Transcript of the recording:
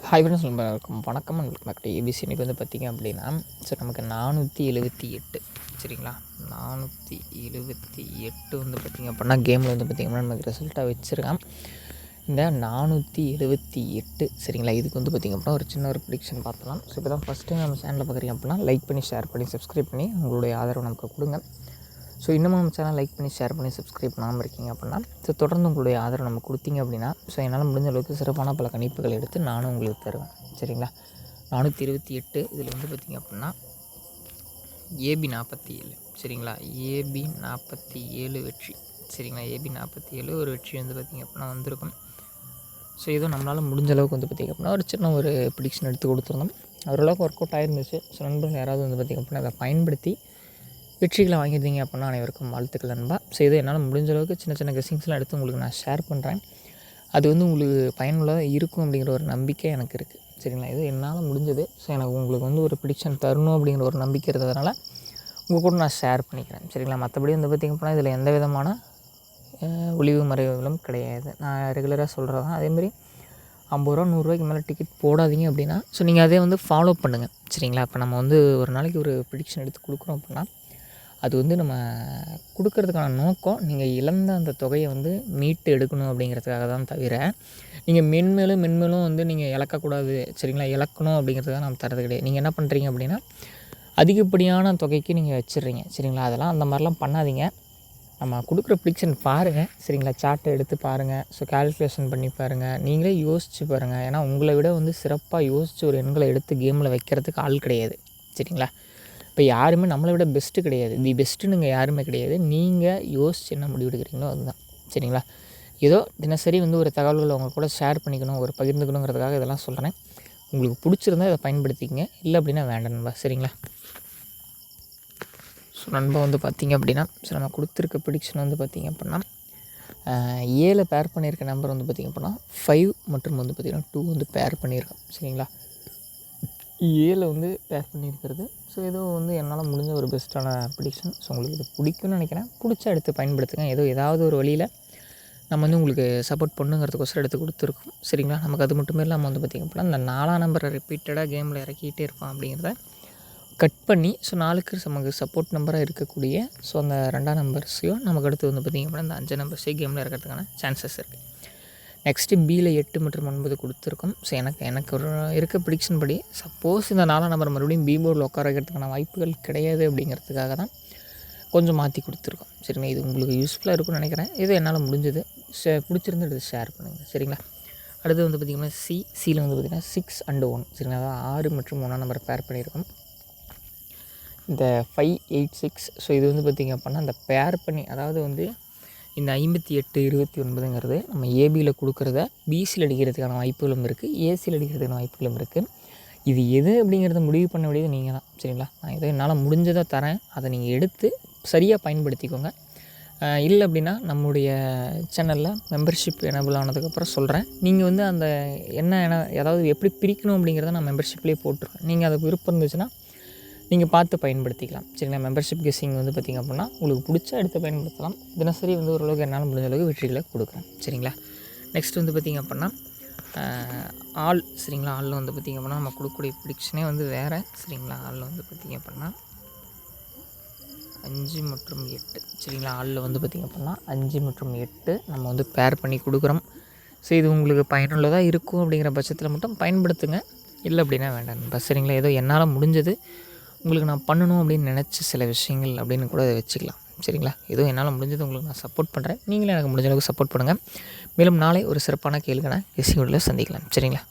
Hi friends, வணக்கம் மக்கள். ABC இன்றைக்கி வந்து பார்த்திங்க அப்படின்னா, நமக்கு 478 சரிங்களா. 478 வந்து பார்த்திங்க அப்படின்னா கேமில் வந்து பார்த்திங்கன்னா நமக்கு ரிசல்ட்டாக வச்சுருக்கான். இந்த 478 சரிங்களா. இதுக்கு வந்து பார்த்திங்க அப்படின்னா ஒரு சின்ன ஒரு ப்ரிடிக்ஷன் பார்த்துலாம். ஸோ இப்போ தான் ஃபஸ்ட் டைம் நம்ம சேனலில் பார்க்குறீங்க அப்படின்னா லைக் பண்ணி, ஷேர் பண்ணி, சப்ஸ்கிரைப் பண்ணி உங்களுடைய ஆதரவு நமக்கு கொடுங்க. ஸோ இன்னமும் நம்ம சேனல் லைக் பண்ணி, ஷேர் பண்ணி, சப்ஸ்கிரைப் பண்ணாமல் இருக்கீங்க அப்படின்னா தொடர்ந்து உங்களுடைய ஆதரவு நம்ம கொடுத்தீங்க அப்படின்னா என்னால் முடிஞ்ச அளவுக்கு சிறப்பான பல கணிப்புகள் எடுத்து நானும் உங்களுக்கு தருவேன் சரிங்களா. 428 இதில் வந்து பார்த்திங்க அப்படின்னா AB 47 சரிங்களா. AB 47 வெற்றி சரிங்களா. AB 47 ஒரு வெற்றி வந்து பார்த்திங்க அப்படின்னா வந்திருக்கும். ஸோ ஏதோ நம்மளால் முடிஞ்ச அளவுக்கு வந்து பார்த்திங்க அப்படின்னா ஒரு சின்ன ஒரு ப்ரிடிக்ஷன் எடுத்து கொடுத்துருந்தோம். ஓரளவுக்கு ஒர்க் அவுட் ஆகிருந்துச்சு. ஸோ நண்பர்கள் யாராவது வந்து பார்த்திங்க அப்படின்னா அதை பயன்படுத்தி வெற்றிகளை வாங்கியிருந்தீங்க அப்படின்னா அனைவருக்கும் வாழ்த்துக்கள் நண்பா. ஸோ இது என்னால் முடிஞ்ச அளவுக்கு சின்ன சின்ன கெஸ்ஸிங்ஸ்லாம் எடுத்து உங்களுக்கு நான் ஷேர் பண்ணுறேன். அது வந்து உங்களுக்கு பயனுள்ளதாக இருக்கும் அப்படிங்கிற ஒரு நம்பிக்கை எனக்கு இருக்குது சரிங்களா. இது என்னால் முடிஞ்சது. ஸோ எனக்கு உங்களுக்கு வந்து ஒரு ப்ரிடிக்ஷன் தரணும் அப்படிங்கிற ஒரு நம்பிக்கை இருந்ததுனால உங்கள் கூட நான் ஷேர் பண்ணிக்கிறேன் சரிங்களா. மற்றபடி வந்து பார்த்திங்க அப்படின்னா இதில் எந்த விதமான ஒளிவு மறைவுகளும் கிடையாது. நான் ரெகுலராக சொல்கிறது தான். அதேமாதிரி 50 ரூபா 100 மேலே டிக்கெட் போடாதீங்க அப்படின்னா ஸோ நீங்கள் அதே வந்து ஃபாலோ பண்ணுங்கள் சரிங்களா. இப்போ நம்ம வந்து ஒரு நாளைக்கு ஒரு ப்ரிடிக்ஷன் எடுத்து கொடுக்குறோம் அப்படின்னா அது வந்து நம்ம கொடுக்கறதுக்கான நோக்கம் நீங்கள் இழந்த அந்த தொகையை வந்து மீட்டு எடுக்கணும் அப்படிங்கிறதுக்காக தான் தவிர நீங்கள் மென்மேலும் வந்து நீங்கள் இழக்கக்கூடாது சரிங்களா. இழக்கணும் அப்படிங்கிறதுக்காக நம்ம தரது கிடையாது. நீங்கள் என்ன பண்ணுறீங்க அப்படின்னா அதிகப்படியான தொகைக்கு நீங்கள் வச்சிடுறீங்க சரிங்களா. அதெல்லாம் அந்த மாதிரிலாம் பண்ணாதீங்க. நம்ம கொடுக்குற ப்ரிடிக்ஷன் பாருங்கள் சரிங்களா. சார்ட்டை எடுத்து பாருங்கள். ஸோ கால்குலேஷன் பண்ணி பாருங்கள். நீங்களே யோசித்து பாருங்கள். ஏன்னா உங்களை விட வந்து சிறப்பாக யோசித்து ஒரு எண்களை எடுத்து கேமில் வைக்கிறதுக்கு ஆள் கிடையாது சரிங்களா. இப்போ யாருமே நம்மளை விட பெஸ்ட்டு கிடையாது. தி பெஸ்ட்டுன்னு யாருமே கிடையாது. நீங்கள் யோசித்து என்ன முடிவு எடுக்கிறீங்களோ அதுதான் சரிங்களா. ஏதோ தினசரி வந்து ஒரு தகவல்களை அவங்க கூட ஷேர் பண்ணிக்கணும், ஒரு பகிர்ந்துக்கணுங்கிறதுக்காக இதெல்லாம் சொல்கிறேன். உங்களுக்கு பிடிச்சிருந்தா இதை பயன்படுத்திக்கங்க, இல்லை அப்படின்னா வேண்டாம் நண்பா சரிங்களா. ஸோ நண்பா வந்து பார்த்திங்க அப்படின்னா நம்ம கொடுத்துருக்க ப்ரிடிக்ஷன் வந்து பார்த்திங்க அப்படின்னா 7 பேர் பண்ணியிருக்க நம்பர் வந்து பார்த்திங்க அப்படின்னா 5 மற்றும் வந்து பார்த்திங்கன்னா 2 வந்து பேர் பண்ணியிருக்கோம் சரிங்களா. 7 வந்து பேர் பண்ணியிருக்கிறது. ஸோ ஏதோ வந்து என்னால் முடிஞ்ச ஒரு பெஸ்ட்டான ப்ரிடிக்ஷன். ஸோ உங்களுக்கு இது பிடிக்கும்னு நினைக்கிறேன். பிடிச்சா எடுத்து பயன்படுத்துங்க. ஏதாவது ஒரு வழியில் நம்ம வந்து உங்களுக்கு சப்போர்ட் பண்ணுங்கிறதுக்கோசரம் எடுத்து கொடுத்துருக்கோம் சரிங்களா. நமக்கு அது மட்டுமே இல்லாமல் வந்து பார்த்திங்க அப்படின்னா இந்த 4ஆம் நம்பரை ரிப்பீட்டடாக கேமில் இறக்கிட்டே இருப்பான் அப்படிங்கிறத கட் பண்ணி ஸோ 4க்கு நமக்கு சப்போர்ட் நம்பராக இருக்கக்கூடிய ஸோ அந்த 2ஆம் நம்பர்ஸையும் நமக்கு அடுத்து வந்து பார்த்திங்க அப்படின்னா இந்த 5 நம்பர்ஸையும் கேமில் இறக்கிறதுக்கான சான்சஸ் இருக்குது. நெக்ஸ்ட்டு Bயில் 8 மற்றும் 9 கொடுத்துருக்கோம். ஸோ எனக்கு ஒரு இருக்க ப்ரிடிக்ஷன் படி சப்போஸ் இந்த 4ஆம் நம்பர் மறுபடியும் பி போர்டில் உட்கார வைக்கிறதுக்கான வாய்ப்புகள் கிடையாது அப்படிங்கிறதுக்காக தான் கொஞ்சம் மாற்றி கொடுத்துருக்கோம் சரிங்களா. இது உங்களுக்கு யூஸ்ஃபுல்லாக இருக்கும்னு நினைக்கிறேன். இது என்னால் முடிஞ்சது. பிடிச்சிருந்து எடுத்து ஷேர் பண்ணுங்கள் சரிங்களா. அடுத்து வந்து பார்த்திங்கன்னா சியில் வந்து பார்த்திங்கன்னா 6 and 1 சரிங்களா. அதாவது 6 மற்றும் 1ஆம் நம்பர் பேர் பண்ணியிருக்கோம். இந்த 586 ஸோ இது வந்து பார்த்திங்க அப்படின்னா இந்த பேர் பண்ணி அதாவது வந்து இந்த 58 29ங்கிறது நம்ம ஏபியில் கொடுக்குறத பிசியில் அடிக்கிறதுக்கான வாய்ப்புகளும் இருக்குது, ஏசியில் அடிக்கிறதுக்கான வாய்ப்புகளும் இருக்குது. இது எது அப்படிங்கிறத முடிவு பண்ண வேண்டியது நீங்கள் தான் சரிங்களா. நான் ஏதோ என்னால் முடிஞ்சதை தரேன். அதை நீங்கள் எடுத்து சரியாக பயன்படுத்திக்கோங்க. இல்லை அப்படின்னா நம்முடைய சேனலில் மெம்பர்ஷிப் எனபிள் ஆனதுக்கப்புறம் சொல்கிறேன். நீங்கள் வந்து அந்த அதாவது எப்படி பிரிக்கணும் அப்படிங்கிறத நான் மெம்பர்ஷிப்லேயே போட்டுருவேன். நீங்கள் அதை விருப்பம் இருந்துச்சுன்னா நீங்கள் பார்த்து பயன்படுத்திக்கலாம் சரிங்களா. மெம்பர்ஷிப் கெஸ்ஸிங் வந்து பார்த்திங்க அப்படின்னா உங்களுக்கு பிடிச்சா எடுத்து பயன்படுத்தலாம். தினசரி வந்து ஓரளவுக்கு என்னால் முடிஞ்ச அளவுக்கு வெற்றிகளை கொடுக்குறேன் சரிங்களா. நெக்ஸ்ட் வந்து பார்த்திங்க அப்படின்னா ஆல் சரிங்களா. ஆளில் வந்து பார்த்திங்க அப்படின்னா நம்ம கொடுக்கக்கூடிய ப்ரிடிக்ஷனே வந்து வேறு சரிங்களா. ஆளில் வந்து பார்த்திங்க அப்படின்னா 5 மற்றும் 8 சரிங்களா. ஆளில் வந்து பார்த்திங்க அப்படின்னா 5 மற்றும் 8 நம்ம வந்து பேர் பண்ணி கொடுக்குறோம். ஸோ இது உங்களுக்கு பயனுள்ளதாக இருக்கும் அப்படிங்கிற பட்சத்தில் மட்டும் பயன்படுத்துங்க, இல்லை அப்படின்னா வேண்டாம் சரிங்களா. ஏதோ என்னால் முடிஞ்சது உங்களுக்கு நான் பண்ணணும் அப்படின்னு நினச்ச சில விஷயங்கள் அப்படின்னு கூட அதை வச்சுக்கலாம் சரிங்களா. ஏதோ என்னால் முடிஞ்சது உங்களுக்கு நான் சப்போர்ட் பண்ணுறேன். நீங்களும் எனக்கு முடிஞ்ச அளவுக்கு சப்போர்ட் பண்ணுங்கள். மேலும் நாளை ஒரு சிறப்பான கேள்விக்கான கெஸ்ஸிங்கோட சந்திக்கலாம் சரிங்களா.